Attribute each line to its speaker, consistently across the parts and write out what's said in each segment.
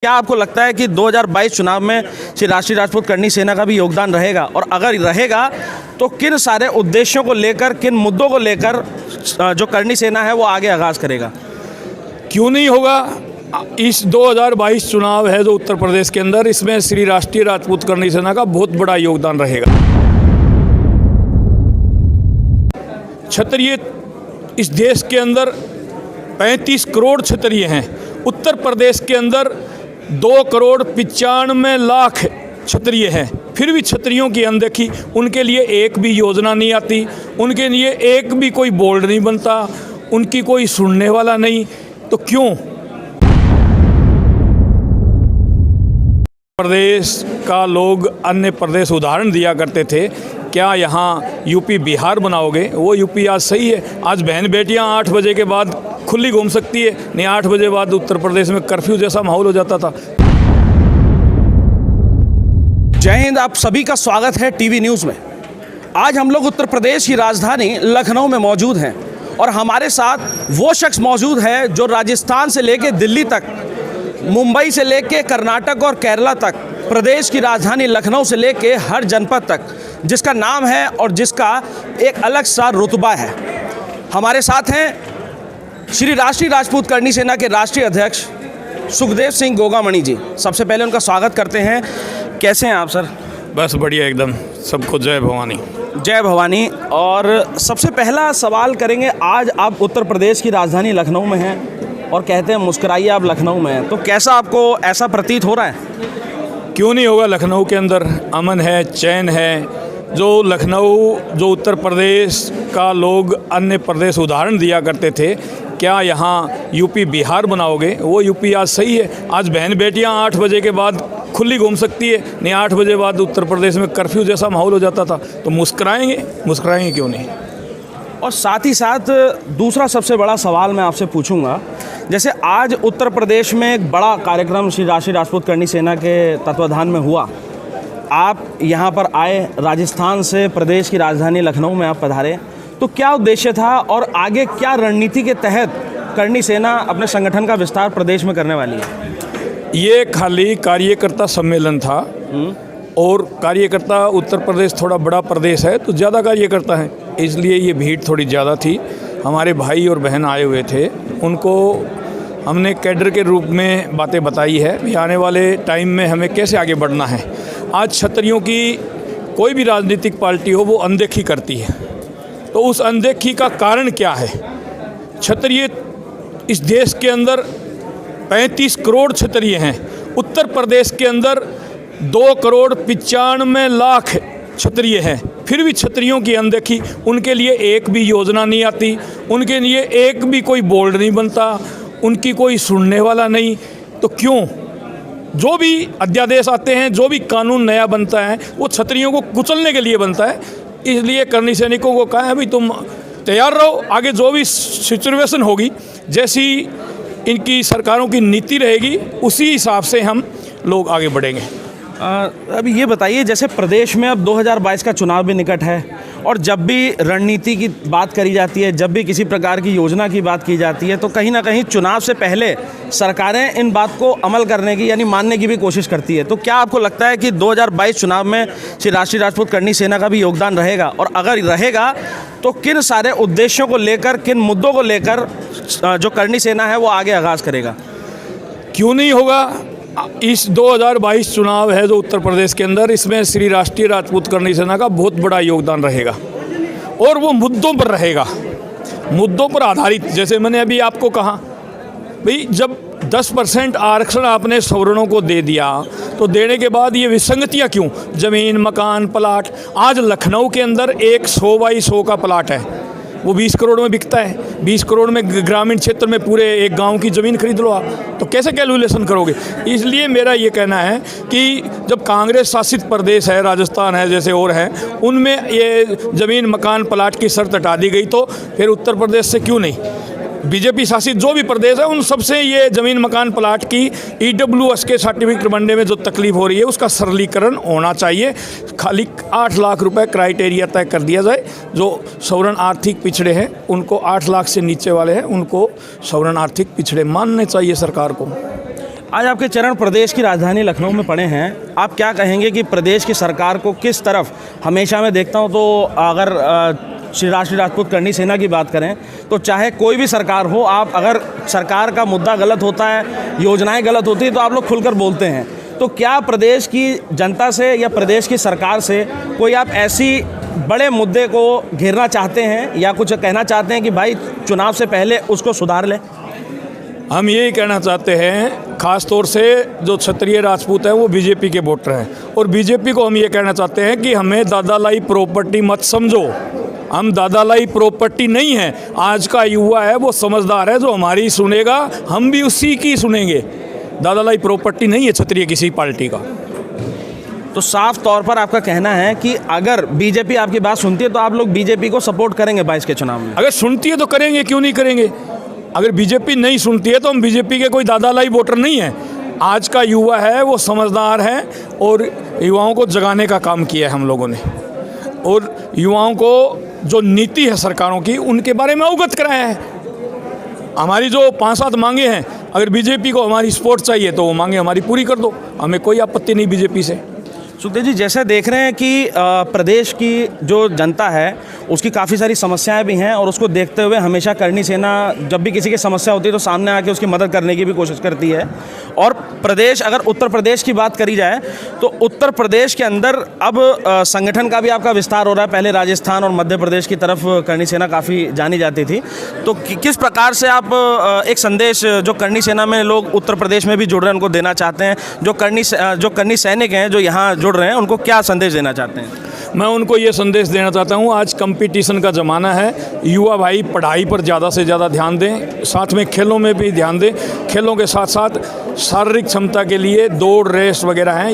Speaker 1: क्या आपको लगता है कि 2022 चुनाव में श्री राष्ट्रीय राजपूत करनी सेना का भी योगदान रहेगा, और अगर रहेगा तो किन सारे उद्देश्यों को लेकर, किन मुद्दों को लेकर जो करनी सेना है वो आगे आगाज करेगा?
Speaker 2: क्यों नहीं होगा। इस 2022 चुनाव है जो उत्तर प्रदेश के अंदर, इसमें श्री राष्ट्रीय राजपूत करनी सेना का बहुत बड़ा योगदान रहेगा। क्षत्रिय इस देश के अंदर 35 करोड़ क्षत्रिय हैं। उत्तर प्रदेश के अंदर 2,95,00,000 क्षत्रिय हैं, फिर भी क्षत्रियों की अनदेखी। उनके लिए एक भी योजना नहीं आती, उनके लिए एक भी कोई बोर्ड नहीं बनता, उनकी कोई सुनने वाला नहीं। तो क्यों? प्रदेश का लोग अन्य प्रदेश उदाहरण दिया करते थे, क्या यहाँ यूपी बिहार बनाओगे? वो यूपी आज सही है। आज बहन बेटियाँ 8 बजे के बाद खुली घूम सकती है, नहीं 8 बजे बाद उत्तर प्रदेश में कर्फ्यू जैसा माहौल हो जाता था।
Speaker 1: जय हिंद, आप सभी का स्वागत है टीवी न्यूज़ में। आज हम लोग उत्तर प्रदेश की राजधानी लखनऊ में मौजूद हैं और हमारे साथ वो शख्स मौजूद है जो राजस्थान से लेकर दिल्ली तक, मुंबई से लेकर कर्नाटक और केरला तक, प्रदेश की राजधानी लखनऊ से लेकर हर जनपद तक जिसका नाम है और जिसका एक अलग सा रुतबा है। हमारे साथ हैं श्री राष्ट्रीय राजपूत करनी सेना के राष्ट्रीय अध्यक्ष सुखदेव सिंह गोगामणि जी। सबसे पहले उनका स्वागत करते हैं। कैसे हैं आप सर?
Speaker 2: बस बढ़िया एकदम, सबको जय भवानी।
Speaker 1: जय भवानी। और सबसे पहला सवाल करेंगे, आज आप उत्तर प्रदेश की राजधानी लखनऊ में हैं और कहते हैं मुस्कुराइए आप लखनऊ में हैं, तो कैसा आपको ऐसा प्रतीत हो रहा है?
Speaker 2: क्यों नहीं होगा। लखनऊ के अंदर अमन है, चैन है। जो लखनऊ, जो उत्तर प्रदेश का लोग अन्य प्रदेश उदाहरण दिया करते थे, क्या यहाँ यूपी बिहार बनाओगे? वो यूपी आज सही है। आज बहन बेटियाँ 8 बजे के बाद खुली घूम सकती है, नहीं 8 बजे बाद उत्तर प्रदेश में कर्फ्यू जैसा माहौल हो जाता था। तो मुस्कुराएंगे क्यों नहीं।
Speaker 1: और साथ ही साथ दूसरा सबसे बड़ा सवाल मैं आपसे पूछूंगा, जैसे आज उत्तर प्रदेश में एक बड़ा कार्यक्रम श्री राष्ट्रीय राजपूत करनी सेना के तत्वाधान में हुआ, आप यहाँ पर आए, राजस्थान से प्रदेश की राजधानी लखनऊ में आप पधारे, तो क्या उद्देश्य था और आगे क्या रणनीति के तहत करनी सेना अपने संगठन का विस्तार प्रदेश में करने वाली है?
Speaker 2: ये खाली कार्यकर्ता सम्मेलन था और कार्यकर्ता, उत्तर प्रदेश थोड़ा बड़ा प्रदेश है तो ज़्यादा कार्यकर्ता हैं, इसलिए ये भीड़ थोड़ी ज़्यादा थी। हमारे भाई और बहन आए हुए थे, उनको हमने कैडर के रूप में बातें बताई है कि आने वाले टाइम में हमें कैसे आगे बढ़ना है। आज क्षत्रियों की कोई भी राजनीतिक पार्टी हो वो अनदेखी करती है, तो उस अनदेखी का कारण क्या है? क्षत्रिय इस देश के अंदर 35 करोड़ क्षत्रिय हैं। उत्तर प्रदेश के अंदर 2,95,00,000 क्षत्रिय हैं, फिर भी क्षत्रियों की अनदेखी। उनके लिए एक भी योजना नहीं आती, उनके लिए एक भी कोई बोर्ड नहीं बनता, उनकी कोई सुनने वाला नहीं। तो क्यों? जो भी अध्यादेश आते हैं, जो भी कानून नया बनता है, वो क्षत्रियों को कुचलने के लिए बनता है। इसलिए करनी सैनिकों को कहा है भाई तुम तैयार रहो, आगे जो भी सिचुएशन होगी, जैसी इनकी सरकारों की नीति रहेगी, उसी हिसाब से हम लोग आगे बढ़ेंगे।
Speaker 1: अभी ये बताइए, जैसे प्रदेश में अब 2022 का चुनाव भी निकट है और जब भी रणनीति की बात करी जाती है, जब भी किसी प्रकार की योजना की बात की जाती है, तो कहीं ना कहीं चुनाव से पहले सरकारें इन बात को अमल करने की यानी मानने की भी कोशिश करती है। तो क्या आपको लगता है कि 2022 चुनाव में श्री राष्ट्रीय राजपूत करनी सेना का भी योगदान रहेगा, और अगर रहेगा तो किन सारे उद्देश्यों को लेकर, किन मुद्दों को लेकर जो करनी सेना है वो आगे आगाज करेगा?
Speaker 2: क्यों नहीं होगा। इस 2022 चुनाव है जो उत्तर प्रदेश के अंदर, इसमें श्री राष्ट्रीय राजपूत करनी सेना का बहुत बड़ा योगदान रहेगा और वो मुद्दों पर रहेगा, मुद्दों पर आधारित। जैसे मैंने अभी आपको कहा भाई, जब 10% आरक्षण आपने सवर्णों को दे दिया, तो देने के बाद ये विसंगतियाँ क्यों? ज़मीन, मकान, प्लाट। आज लखनऊ के अंदर एक 100 बाई 100 का प्लाट है, वो 20 करोड़ में बिकता है। 20 करोड़ में ग्रामीण क्षेत्र में पूरे एक गांव की ज़मीन खरीद लो आप, तो कैसे कैलकुलेशन करोगे? इसलिए मेरा ये कहना है कि जब कांग्रेस शासित प्रदेश है, राजस्थान है जैसे और हैं, उनमें ये ज़मीन, मकान, प्लाट की शर्त हटा दी गई, तो फिर उत्तर प्रदेश से क्यों नहीं? बीजेपी शासित जो भी प्रदेश है उन सबसे ये ज़मीन, मकान, प्लाट की EWS के सर्टिफिकेट बनने में जो तकलीफ हो रही है उसका सरलीकरण होना चाहिए। खाली 8 लाख रुपए क्राइटेरिया तय कर दिया जाए। जो सवर्ण आर्थिक पिछड़े हैं उनको, 8 लाख से नीचे वाले हैं उनको सवर्ण आर्थिक पिछड़े मानने चाहिए सरकार को।
Speaker 1: आज आपके चरण प्रदेश की राजधानी लखनऊ में पड़े हैं। आप क्या कहेंगे कि प्रदेश की सरकार को किस तरफ, हमेशा मैं देखता हूं तो अगर श्री राष्ट्रीय राजपूत करनी सेना की बात करें तो चाहे कोई भी सरकार हो, आप अगर सरकार का मुद्दा गलत होता है, योजनाएं गलत होती हैं तो आप लोग खुलकर बोलते हैं। तो क्या प्रदेश की जनता से या प्रदेश की सरकार से कोई आप ऐसी बड़े मुद्दे को घेरना चाहते हैं या कुछ कहना चाहते हैं कि भाई चुनाव से पहले उसको सुधार लें?
Speaker 2: हम यही कहना चाहते हैं, ख़ास तौर से जो क्षत्रिय राजपूत हैं वो बीजेपी के वोटर हैं, और बीजेपी को हम ये कहना चाहते हैं कि हमें दादालाई प्रॉपर्टी मत समझो। हम दादालाई प्रॉपर्टी नहीं है। आज का युवा है वो समझदार है, जो हमारी सुनेगा हम भी उसी की सुनेंगे। दादालाई प्रॉपर्टी नहीं है क्षत्रिय किसी पार्टी का।
Speaker 1: तो साफ तौर पर आपका कहना है कि अगर बीजेपी आपकी बात सुनती है तो आप लोग बीजेपी को सपोर्ट करेंगे 22 के चुनाव में?
Speaker 2: अगर सुनती है तो करेंगे, क्यों नहीं करेंगे। अगर बीजेपी नहीं सुनती है तो हम बीजेपी के कोई दादालाई वोटर नहीं है। आज का युवा है वो समझदार है, और युवाओं को जगाने का काम किया है हम लोगों ने, और युवाओं को जो नीति है सरकारों की उनके बारे में अवगत कराया है। हमारी जो 5-7 मांगे हैं, अगर बीजेपी को हमारी सपोर्ट चाहिए तो वो मांगे हमारी पूरी कर दो, हमें कोई आपत्ति नहीं बीजेपी से।
Speaker 1: सुखदेव जी, जैसे देख रहे हैं कि प्रदेश की जो जनता है उसकी काफ़ी सारी समस्याएं भी हैं, और उसको देखते हुए हमेशा करनी सेना जब भी किसी की समस्या होती है तो सामने आके उसकी मदद करने की भी कोशिश करती है। और प्रदेश, अगर उत्तर प्रदेश की बात करी जाए तो उत्तर प्रदेश के अंदर अब संगठन का भी आपका विस्तार हो रहा है। पहले राजस्थान और मध्य प्रदेश की तरफ करनी सेना काफ़ी जानी जाती थी, तो किस प्रकार से आप एक संदेश जो करनी सेना में लोग उत्तर प्रदेश में भी जुड़ रहे हैं उनको देना चाहते हैं? जो करनी सैनिक हैं जो यहाँ जुड़ रहे हैं उनको क्या संदेश देना चाहते हैं?
Speaker 2: मैं उनको ये संदेश देना चाहता हूँ, आज कंपटीशन का ज़माना है। युवा भाई पढ़ाई पर ज़्यादा से ज़्यादा ध्यान दें, साथ में खेलों में भी ध्यान दें। खेलों के साथ साथ शारीरिक क्षमता के लिए दौड़, रेस वगैरह हैं,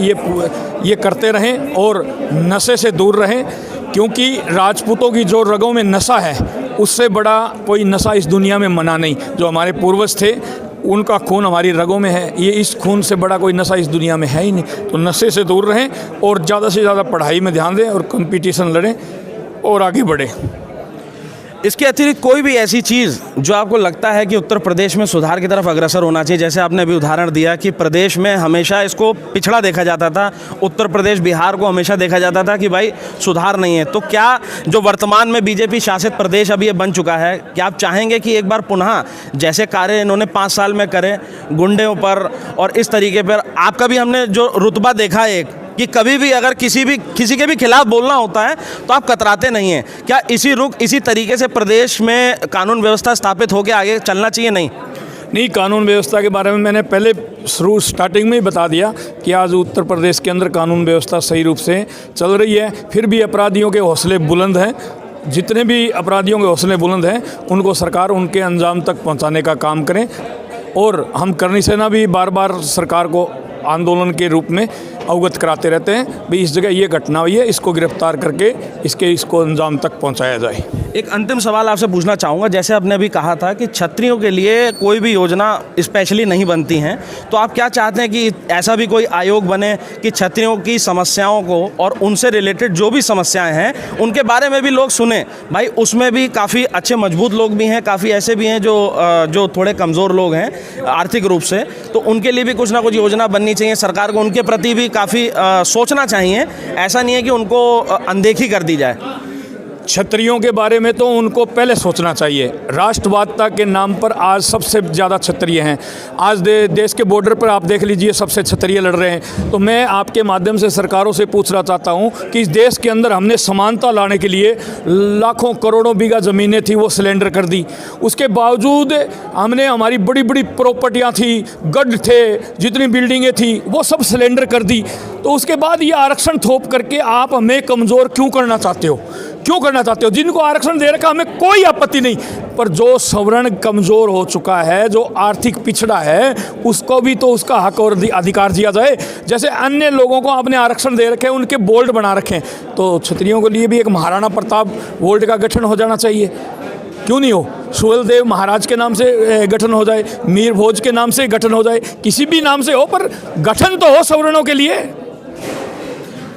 Speaker 2: ये करते रहें, और नशे से दूर रहें, क्योंकि राजपूतों की जो रगों में नशा है उससे बड़ा कोई नशा इस दुनिया में मना नहीं। जो हमारे पूर्वज थे उनका खून हमारी रगों में है, ये इस खून से बड़ा कोई नशा इस दुनिया में है ही नहीं। तो नशे से दूर रहें और ज़्यादा से ज़्यादा पढ़ाई में ध्यान दें और कंपटीशन लड़ें और आगे बढ़ें।
Speaker 1: इसके अतिरिक्त कोई भी ऐसी चीज़ जो आपको लगता है कि उत्तर प्रदेश में सुधार की तरफ अग्रसर होना चाहिए? जैसे आपने अभी उदाहरण दिया कि प्रदेश में हमेशा इसको पिछड़ा देखा जाता था, उत्तर प्रदेश, बिहार को हमेशा देखा जाता था कि भाई सुधार नहीं है। तो क्या जो वर्तमान में बीजेपी शासित प्रदेश अभी ये बन चुका है, क्या आप चाहेंगे कि एक बार पुनः जैसे कार्य इन्होंने 5 साल में करे गुंडों पर और इस तरीके पर, आपका भी हमने जो रुतबा देखा एक कि कभी भी अगर किसी के भी खिलाफ बोलना होता है तो आप कतराते नहीं हैं, क्या इसी तरीके से प्रदेश में कानून व्यवस्था स्थापित होकर आगे चलना चाहिए? नहीं,
Speaker 2: कानून व्यवस्था के बारे में मैंने पहले स्टार्टिंग में ही बता दिया कि आज उत्तर प्रदेश के अंदर कानून व्यवस्था सही रूप से चल रही है। फिर भी अपराधियों के हौसले बुलंद हैं। जितने भी अपराधियों के हौसले बुलंद हैं उनको सरकार उनके अंजाम तक पहुंचाने का काम करें, और हम करनी सेना भी बार बार सरकार को आंदोलन के रूप में अवगत कराते रहते हैं, भाई इस जगह ये घटना हुई है, इसको गिरफ्तार करके इसको अंजाम तक पहुंचाया जाए।
Speaker 1: एक अंतिम सवाल आपसे पूछना चाहूँगा, जैसे आपने अभी कहा था कि क्षत्रियों के लिए कोई भी योजना स्पेशली नहीं बनती हैं, तो आप क्या चाहते हैं कि ऐसा भी कोई आयोग बने कि क्षत्रियों की समस्याओं को और उनसे रिलेटेड जो भी समस्याएं हैं उनके बारे में भी लोग सुने? भाई उसमें भी काफ़ी अच्छे मजबूत लोग भी हैं, काफ़ी ऐसे भी हैं जो थोड़े कमज़ोर लोग हैं आर्थिक रूप से, तो उनके लिए भी कुछ ना कुछ योजना बननी चाहिए। सरकार को उनके प्रति भी काफ़ी सोचना चाहिए, ऐसा नहीं है कि उनको अनदेखी कर दी जाए।
Speaker 2: क्षत्रियों के बारे में तो उनको पहले सोचना चाहिए। राष्ट्रवादिता के नाम पर आज सबसे ज़्यादा क्षत्रिय हैं। आज देश के बॉर्डर पर आप देख लीजिए, सबसे क्षत्रिय लड़ रहे हैं। तो मैं आपके माध्यम से सरकारों से पूछना चाहता हूं कि इस देश के अंदर हमने समानता लाने के लिए लाखों करोड़ों बीघा ज़मीनें थी वो सिलेंडर कर दी। उसके बावजूद हमने हमारी बड़ी बड़ी प्रॉपर्टियाँ थी, गढ़ थे, जितनी बिल्डिंगें थी वो सब सिलेंडर कर दी। तो उसके बाद ये आरक्षण थोप करके आप हमें कमज़ोर क्यों करना चाहते हो? जिनको आरक्षण दे रखा हमें कोई आपत्ति नहीं, पर जो सवर्ण कमज़ोर हो चुका है, जो आर्थिक पिछड़ा है, उसको भी तो उसका हक और अधिकार दिया जाए। जैसे अन्य लोगों को आपने आरक्षण दे रखे, उनके बोर्ड बना रखे, तो क्षत्रियों के लिए भी एक महाराणा प्रताप बोर्ड का गठन हो जाना चाहिए। क्यों नहीं हो? सुहेलदेव महाराज के नाम से गठन हो जाए, मीर भोज के नाम से गठन हो जाए, किसी भी नाम से हो, पर गठन तो हो सवर्णों के लिए।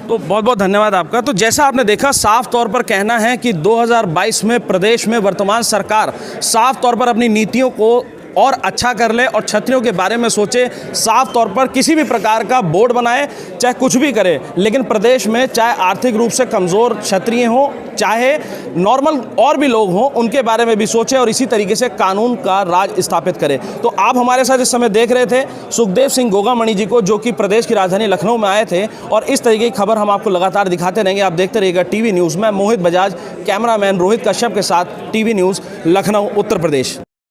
Speaker 1: तो बहुत बहुत धन्यवाद आपका। तो जैसा आपने देखा, साफ तौर पर कहना है कि 2022 में प्रदेश में वर्तमान सरकार साफ तौर पर अपनी नीतियों को और अच्छा कर ले और क्षत्रियों के बारे में सोचे, साफ तौर पर किसी भी प्रकार का बोर्ड बनाए, चाहे कुछ भी करे, लेकिन प्रदेश में चाहे आर्थिक रूप से कमज़ोर क्षत्रिय हों, चाहे नॉर्मल और भी लोग हों, उनके बारे में भी सोचे और इसी तरीके से कानून का राज स्थापित करे। तो आप हमारे साथ इस समय देख रहे थे सुखदेव सिंह गोगामणि जी को, जो कि प्रदेश की राजधानी लखनऊ में आए थे, और इस तरीके की खबर हम आपको लगातार दिखाते रहेंगे। आप देखते रहिएगा टीवी न्यूज़ में। मोहित बजाज, कैमरामैन रोहित कश्यप के साथ, टीवी न्यूज़, लखनऊ, उत्तर प्रदेश।